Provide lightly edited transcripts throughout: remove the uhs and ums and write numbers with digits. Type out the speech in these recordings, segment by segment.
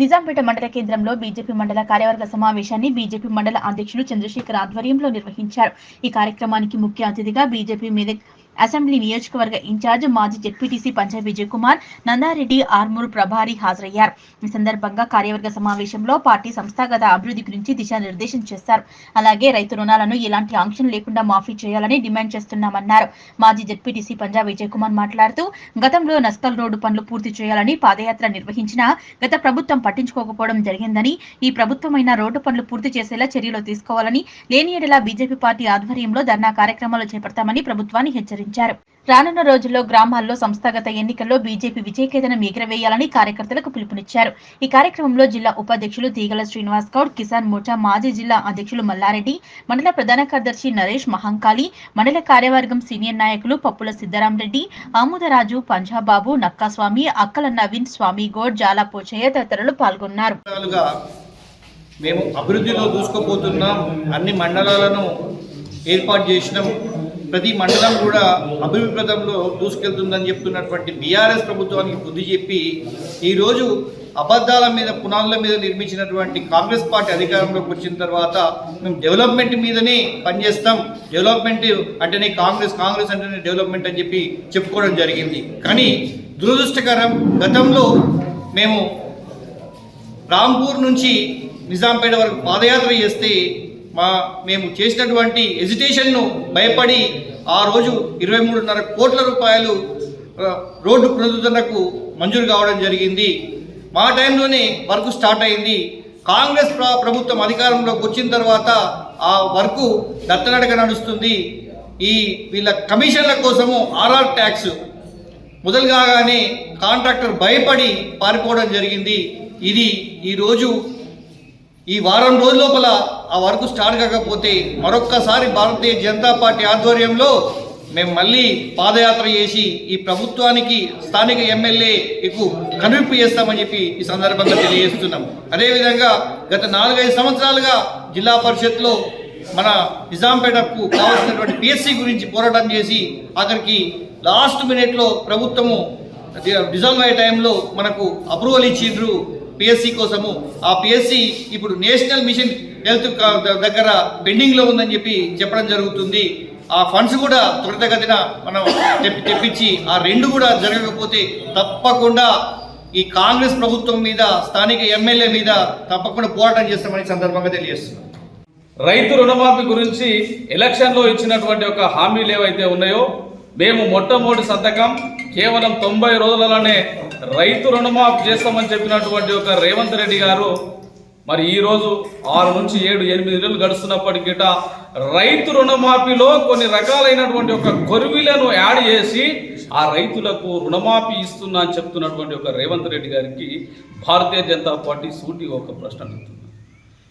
నిజాంపేట మండల కేంద్రంలో బీజేపీ మండల కార్యవర్గ సమావేశాన్ని బీజేపీ మండల అధ్యక్షులు చంద్రశేఖర్ ఆధ్వర్యంలో నిర్వహించారు. ఈ కార్యక్రమానికి ముఖ్య అతిథిగా బీజేపీ మెదక్ అసెంబ్లీ నియోజకవర్గ ఇన్ఛార్జ్ మాజీ జెడ్పీటీసీ పంచా విజయ్ కుమార్, నందారెడ్డి, ఆర్మూర్ ప్రభారి హాజరయ్యారు. ఈ సందర్భంగా కార్యవర్గ సమావేశంలో పార్టీ సంస్థాగత అభివృద్ధి గురించి దిశానిర్దేశం చేశారు. అలాగే రైతు రుణాలను ఎలాంటి ఆంక్షలు లేకుండా మాఫీ చేయాలని డిమాండ్ చేస్తున్నామన్నారు. మాజీ జెడ్పీటీసీ పంచా విజయ్ కుమార్ మాట్లాడుతూ, గతంలో నస్కల్ రోడ్డు పనులు పూర్తి చేయాలని పాదయాత్ర నిర్వహించినా గత ప్రభుత్వం పట్టించుకోకపోవడం జరిగిందని, ఈ ప్రభుత్వమైన రోడ్డు పనులు పూర్తి చేసేలా చర్యలు తీసుకోవాలని, లేని ఎడల బీజేపీ పార్టీ ఆధ్వర్యంలో ధర్నా కార్యక్రమాలు చేపడతామని ప్రభుత్వాన్ని హెచ్చరించారు. రానున్న రోజుల్లో గ్రామాల్లో సంస్థాగత ఎన్నికల్లో బీజేపీ విజయకేతనం ఎగురవేయాలని కార్యకర్తలకు పిలుపునిచ్చారు. ఈ కార్యక్రమంలో జిల్లా ఉపాధ్యక్షులు తీగల శ్రీనివాస్ గౌడ్, కిసాన్ మోర్చా మాజీ జిల్లా అధ్యక్షులు మల్లారెడ్డి, మండల ప్రధాన కార్యదర్శి నరేష్ మహంకాళి, మండల కార్యవర్గం సీనియర్ నాయకులు పప్పుల సిద్ధరామరెడ్డి, ఆముదరాజు, పంజాబాబు, నక్కాస్వామి, అక్కల నవీన్, స్వామి గౌడ్, జాలా పోచయ్య తదితరులు పాల్గొన్నారు. మేము అభివృద్ధిలో దూసుకుపోతున్నాం. అన్ని మండలాలను ఏర్పాటు చేసినాం. ప్రతి మండలం కూడా అభివృద్ధి పథంలో దూసుకెళ్తుందని చెప్తున్నటువంటి బీఆర్ఎస్ ప్రభుత్వానికి బుద్ధి చెప్పి ఈరోజు అబద్ధాల మీద పునాదుల మీద నిర్మించినటువంటి కాంగ్రెస్ పార్టీ అధికారంలోకి వచ్చిన తర్వాత మేము డెవలప్మెంట్ మీదనే పనిచేస్తాం, డెవలప్మెంట్ అంటేనే కాంగ్రెస్ అంటేనే డెవలప్మెంట్ అని చెప్పి చెప్పుకోవడం జరిగింది. కానీ దురదృష్టకరం, గతంలో మేము రాంపూర్ నుంచి నిజాంపేట వరకు పాదయాత్ర చేస్తే మేము చేసినటువంటి ఎజిటేషన్ను భయపడి ఆ రోజు 23.5 కోట్ల రూపాయలు రోడ్డు పునరుద్ధరణకు మంజూరు కావడం జరిగింది. మా టైంలోనే వర్క్ స్టార్ట్ అయింది. కాంగ్రెస్ ప్రభుత్వం అధికారంలోకి వచ్చిన తర్వాత ఆ వర్క్ దత్తనడక నడుస్తుంది. వీళ్ళ కమిషన్ల కోసము ఆర్ఆర్ ట్యాక్స్ మొదలు కాగానే కాంట్రాక్టర్ భయపడి పారిపోవడం జరిగింది. ఇది ఈరోజు ఈ వారం రోజుల లోపల ఆ వర్క్ స్టార్ట్ కాకపోతే మరొక్కసారి భారతీయ జనతా పార్టీ ఆధ్వర్యంలో మేము మళ్ళీ పాదయాత్ర చేసి ఈ ప్రభుత్వానికి స్థానిక ఎమ్మెల్యేకు కనువిప్పు చేస్తామని చెప్పి ఈ సందర్భంగా తెలియజేస్తున్నాం. అదేవిధంగా గత 4-5 సంవత్సరాలుగా జిల్లా పరిషత్లో మన నిజాంపేటకు కావాల్సినటువంటి పిఎస్సి గురించి పోరాటం చేసి ఆఖరికి లాస్ట్ మినిట్లో ప్రభుత్వము డిజాల్వ్ అయ్యే టైంలో మనకు అప్రూవల్ ఇచ్చిండ్రు పిఎస్సి కోసము. ఆ పిఎస్సి ఇప్పుడు నేషనల్ మిషన్ హెల్త్ దగ్గర పెండింగ్లో ఉందని చెప్పి చెప్పడం జరుగుతుంది. ఆ ఫండ్స్ కూడా త్వరితగతిన మనం తెప్పించి ఆ 2 కూడా జరగకపోతే తప్పకుండా ఈ కాంగ్రెస్ ప్రభుత్వం మీద, స్థానిక ఎమ్మెల్యే మీద తప్పకుండా పోరాటం చేస్తామని సందర్భంగా తెలియజేస్తున్నాం. రైతు రుణమాఫీ గురించి ఎలక్షన్లో ఇచ్చినటువంటి ఒక హామీలు ఏవైతే ఉన్నాయో, మేము మొట్టమొదటి సంతకం కేవలం 90 రోజులలోనే రైతు రుణమాఫీ చేస్తామని చెప్పినటువంటి ఒక రేవంత్ రెడ్డి గారు మరి ఈరోజు 6 నుంచి 7-8 నెలలు గడుస్తున్నప్పటికీ రైతు రుణమాఫీలో కొన్ని రకాలైనటువంటి ఒక కొరివిలను యాడ్ చేసి ఆ రైతులకు రుణమాఫీ ఇస్తున్నా అని చెప్తున్నటువంటి ఒక రేవంత్ రెడ్డి గారికి భారతీయ జనతా పార్టీ సూటి ఒక ప్రశ్న అడుగుతుంది.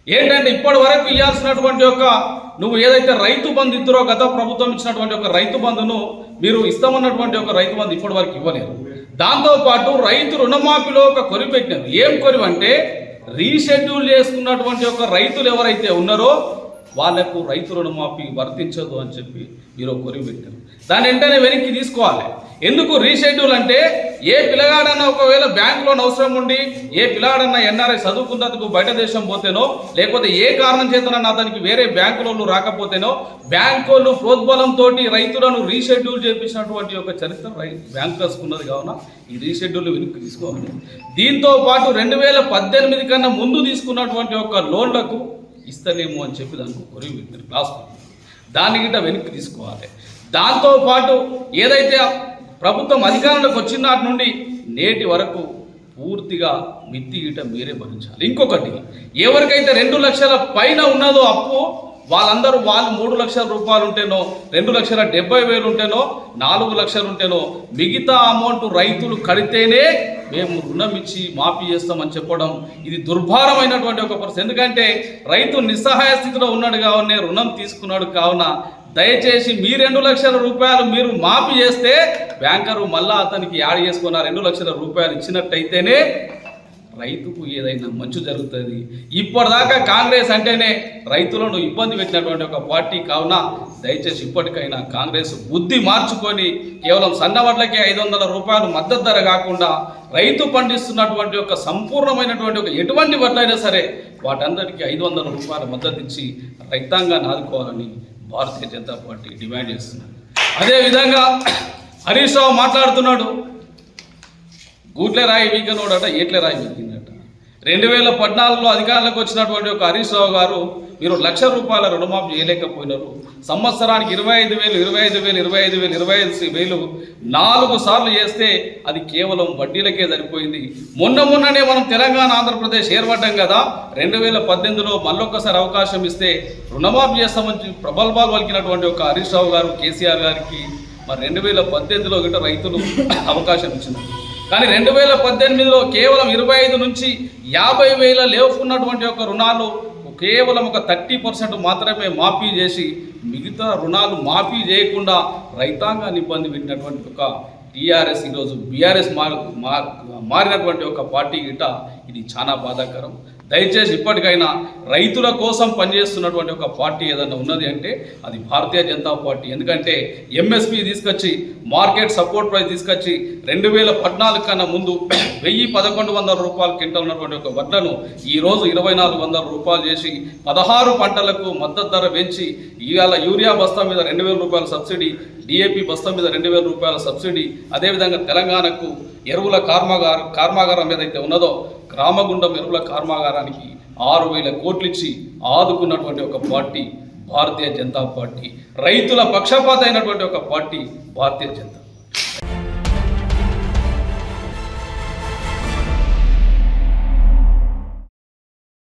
ఏంటంటే ఇప్పటి వరకు ఇవ్వాల్సినటువంటి ఒక నువ్వు ఏదైతే రైతు బంధు ఇద్దరో గత ప్రభుత్వం ఇచ్చినటువంటి ఒక రైతు బంధును మీరు ఇస్తామన్నటువంటి ఒక రైతు బంధు ఇప్పటి వరకు ఇవ్వలేరు. దాంతోపాటు రైతు రుణమాఫీలో ఒక కొరివి పెట్టినారు. ఏం కొరివి అంటే రీషెడ్యూల్ చేసుకున్నటువంటి ఒక రైతులు ఎవరైతే ఉన్నారో వాళ్లకు రైతు రుణమాఫీ వర్తించదు అని చెప్పి మీరు కొరివి పెట్టారు. దాన్ని వెంటనే వెనక్కి తీసుకోవాలి. ఎందుకు రీషెడ్యూల్ అంటే ఏ పిల్లగాడన్నా ఒకవేళ బ్యాంక్ లోన్ అవసరం ఉండి ఏ పిల్లగాడన్నా ఎన్ఆర్ఐ చదువుకున్నందుకు బయట దేశం పోతేనో లేకపోతే ఏ కారణం చేతనన్నా అతనికి వేరే బ్యాంకులలో రాకపోతేనో బ్యాంకులు ప్రోద్బలంతో రైతులను రీషెడ్యూల్ చేపించినటువంటి ఒక చరిత్ర బ్యాంకర్స్ ఉన్నది. కావున ఈ రీషెడ్యూల్ వెనక్కి తీసుకోవాలి. దీంతో పాటు 2018 కన్నా ముందు తీసుకున్నటువంటి ఒక లోన్లకు ఇస్తలేము అని చెప్పి దానికి కొరివి పెట్టారు క్లాస్. దాన్ని గిట్ట వెనక్కి తీసుకోవాలి. దాంతోపాటు ఏదైతే ప్రభుత్వం అధికారంలోకి వచ్చిన నాటి నుండి నేటి వరకు పూర్తిగా మిత్తి గిట్ట మీరే భరించాలి. ఇంకొకటి, ఎవరికైతే 2 లక్షల పైన ఉన్నదో అప్పు వాళ్ళు 3 లక్షల రూపాయలు ఉంటేనో 2,70,000 ఉంటేనో 4 లక్షలు ఉంటేనో మిగతా అమౌంట్ రైతులు కడితేనే మేము రుణం ఇచ్చి మాఫీ చేస్తామని చెప్పడం ఇది దుర్భారమైనటువంటి ఒక పరిస్థితి. ఎందుకంటే రైతు నిస్సహాయ స్థితిలో ఉన్నాడు కావునే రుణం తీసుకున్నాడు. కావున దయచేసి మీ 2 లక్షల రూపాయలు మీరు మాఫీ చేస్తే బ్యాంకరు మళ్ళా అతనికి యాడ్ చేసుకున్న 2 లక్షల రూపాయలు ఇచ్చినట్టయితేనే రైతుకు ఏదైనా మంచు జరుగుతుంది. ఇప్పటిదాకా కాంగ్రెస్ అంటేనే రైతులను ఇబ్బంది పెట్టినటువంటి ఒక పార్టీ కావున దయచేసి ఇప్పటికైనా కాంగ్రెస్ బుద్ధి మార్చుకొని కేవలం సన్నవడ్లకే 500 రూపాయలు మద్దతు ధర కాకుండా రైతు పండిస్తున్నటువంటి ఒక సంపూర్ణమైనటువంటి ఒక ఎటువంటి వడ్లైనా సరే వాటందరికీ 500 రూపాయల మద్దతు ఇచ్చి రైతాంగాన్ని ఆదుకోవాలని భారతీయ జనతా పార్టీ డిమాండ్ చేస్తుంది. అదేవిధంగా హరీష్ రావు మాట్లాడుతున్నాడు, గూట్లే రాయి వీకనోడట ఏట్లే రాయి వీకిందట. 2014లో అధికారంలోకి వచ్చినటువంటి ఒక హరీష్ రావు గారు మీరు ₹1,00,000 రుణమాఫీ చేయలేకపోయినారు, సంవత్సరానికి 25,000 4 సార్లు చేస్తే అది కేవలం వడ్డీలకే సరిపోయింది. మొన్ననే మనం తెలంగాణ ఆంధ్రప్రదేశ్ ఏర్పడ్డాం కదా, 2018లో మళ్ళొక్కసారి అవకాశం ఇస్తే రుణమాఫీ చేస్తామని ప్రబల్భాలు పలికినటువంటి ఒక హరీష్ రావు గారు కేసీఆర్ గారికి మరి 2018లో గిట్ట రైతులు అవకాశం ఇచ్చినారు. కానీ 2018లో కేవలం 25 నుంచి 50,000 లేవుకున్నటువంటి ఒక రుణాలు కేవలం ఒక 30% మాత్రమే మాఫీ చేసి మిగతా రుణాలు మాఫీ చేయకుండా రైతాంగాన్ని ఇబ్బంది పెట్టినటువంటి ఒక టీఆర్ఎస్ ఈరోజు బీఆర్ఎస్ మారినటువంటి ఒక పార్టీ గిట్ట ఇది చాలా బాధాకరం. దయచేసి ఇప్పటికైనా రైతుల కోసం పనిచేస్తున్నటువంటి ఒక పార్టీ ఏదైనా ఉన్నది అంటే అది భారతీయ జనతా పార్టీ. ఎందుకంటే ఎంఎస్పి తీసుకొచ్చి మార్కెట్ సపోర్ట్ ప్రైస్ తీసుకొచ్చి 2014 కన్నా ముందు 1,100-1,100 రూపాయల కింద ఉన్నటువంటి ఒక వడ్లను ఈరోజు 2,400 రూపాయలు చేసి 16 పంటలకు మద్దతు ధర పెంచి ఇవాళ యూరియా బస్తా మీద 2,000 రూపాయల సబ్సిడీ, డిఏపి బస్తా మీద 2,000 రూపాయల సబ్సిడీ, అదేవిధంగా తెలంగాణకు ఎరువుల కర్మాగారం ఏదైతే ఉన్నదో గ్రామగుండం ఎరువుల కర్మాగారానికి 6,000 కోట్లు ఇచ్చి ఆదుకున్నటువంటి ఒక పార్టీ భారతీయ జనతా పార్టీ. రైతుల పక్షపాత అయినటువంటి ఒక పార్టీ భారతీయ జనతా